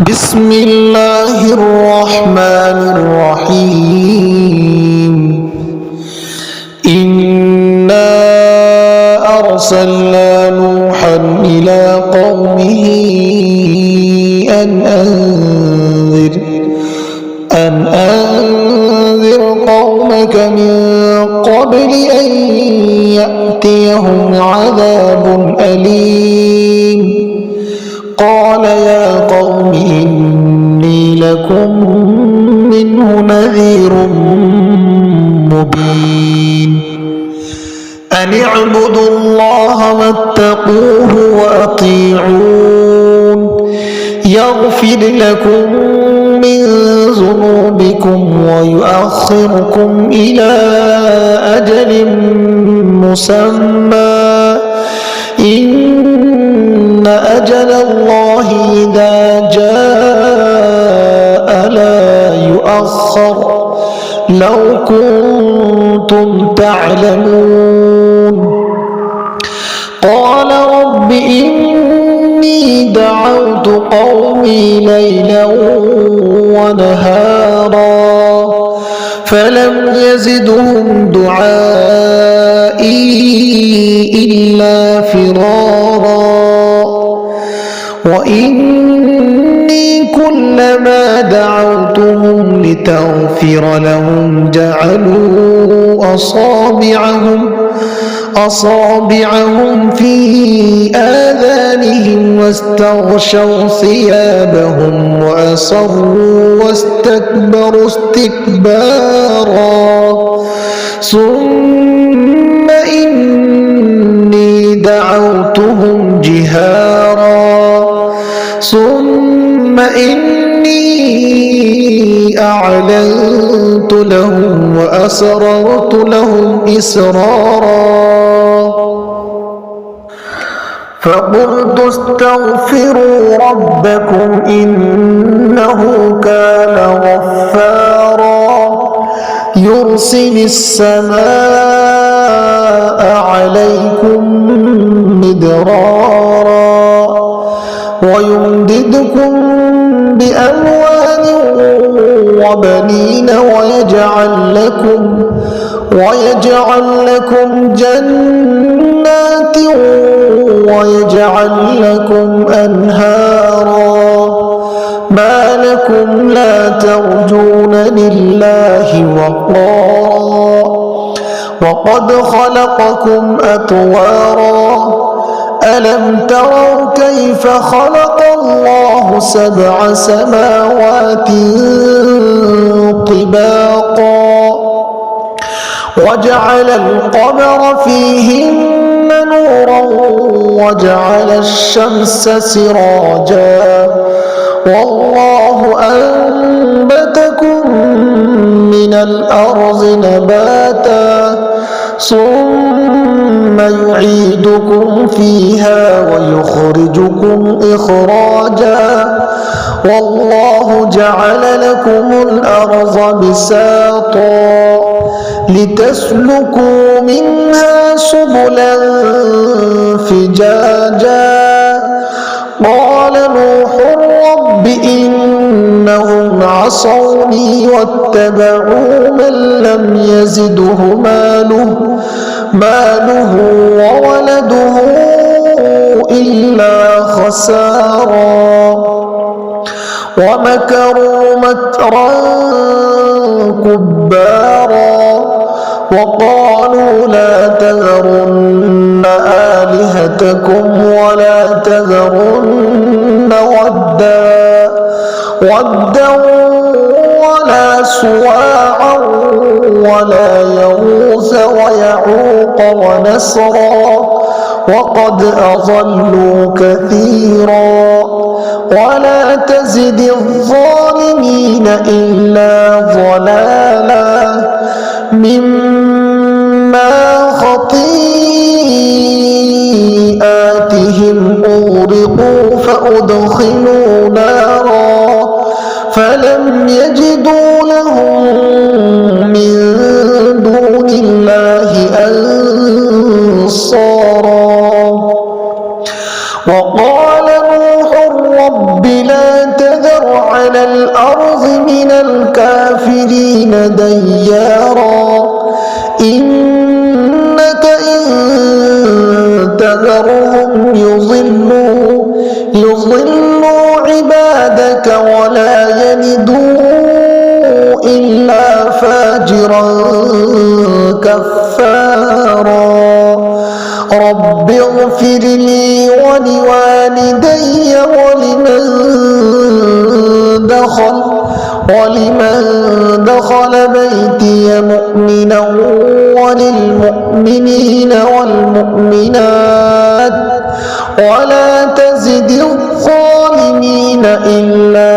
بسم الله الرحمن الرحيم إنا أرسلنا نوحا إلى قومه أن أنذر قومك من قبل أن يأتيهم عذاب أليم قال يا قوم إني لكم منه نذير مبين أن اعبدوا الله واتقوه وأطيعون يغفر لكم من ذنوبكم ويؤخركم إلى أجل مسمى إن أجل الله إذا جاء لا يؤخر لو كنتم تعلمون قال رب إني دعوت قومي ليلا ونهارا فلم يزدهم دعائي إلا فرارا وإني كلما دعوتهم لتغفر لهم جعلوا أصابعهم في آذانهم واستغشوا ثيابهم وأصروا واستكبروا استكبارا ثم إني دعوتهم جهارا ثم إني أعلنت لهم وأسررت لهم إسرارا فقلت استغفروا ربكم إنه كان غفارا يرسل السماء عليكم مدرارا ويمددكم بأموال وبنين ويجعل لكم جنات ويجعل لكم أنهارا ما لكم لا ترجون لله وقارا وقد خلقكم أطوارا ألم تروا كيف خلق الله 7 سماوات طباقا وجعل القمر فيهن نورا وجعل الشمس سراجا والله أنبتكم من الأرض نباتا ثم يعيدكم فيها ويخرجكم إخراجا والله جعل لكم الأرض بساطا لتسلكوا منها سبلا فجاجا قال نوح رب إنهم عصوني واتبعوا من لم يزده ماله وولده إلا خسارا ومكروا مكرا كبارا وقالوا لا تذرن آلهتكم ولا تذرن ودا ولا سواعا ولا يغوث ويعوق ونسرا وقد أضلوا كثيرا ولا تزد الظالمين إلا ضلالا مما خطيئاتهم أغرقوا فأدخلوا نارا فلم يجدوا لهم من دون الله أنصارا وقال نوح رب لا تذر على الأرض من الكافرين ديارا إنك إن تذرهم يضلوا عبادك ولا يلدوا إلا فاجرا كفارا رب اغفر لي ولوالدي ولمن دخل بيتي مؤمنا وللمؤمنين والمؤمنات ولا تزد الظالمين إلا